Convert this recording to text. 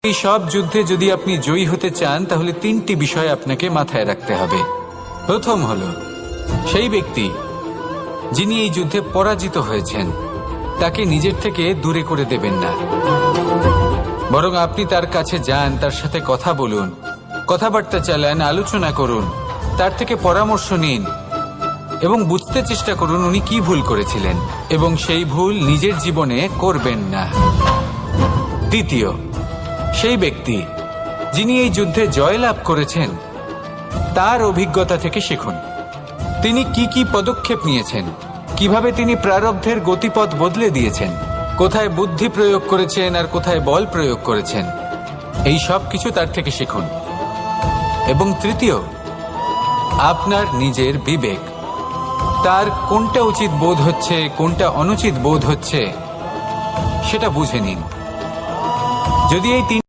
এই সব যুদ্ধে যদি আপনি জয়ী হতে চান তাহলে তিনটি বিষয় আপনাকে মাথায় রাখতে হবে। প্রথম হলো সেই ব্যক্তি যিনি এই যুদ্ধে পরাজিত হয়েছেন তাকে নিজের থেকে দূরে করে দেবেন না, বরং আপনি তার কাছে যান, তার সাথে কথা বলুন, কথাবার্তা চালান, আলোচনা করুন, তার থেকে পরামর্শ নিন এবং বুঝতে চেষ্টা করুন উনি কি ভুল করেছিলেন এবং সেই ভুল নিজের জীবনে করবেন না। দ্বিতীয়, সেই ব্যক্তি যিনি এই যুদ্ধে জয়লাভ করেছেন তার অভিজ্ঞতা থেকে শিখুন। তিনি কি কি পদক্ষেপ নিয়েছেন, কিভাবে তিনি প্রারব্ধের গতিপথ বদলে দিয়েছেন, কোথায় বুদ্ধি প্রয়োগ করেছেন আর কোথায় বল প্রয়োগ করেছেন, এই সব কিছু তার থেকে শিখুন। এবং তৃতীয়, আপনার নিজের বিবেক, তার কোনটা উচিত বোধ হচ্ছে কোনটা অনুচিত বোধ হচ্ছে সেটা বুঝে নিন। যদি এই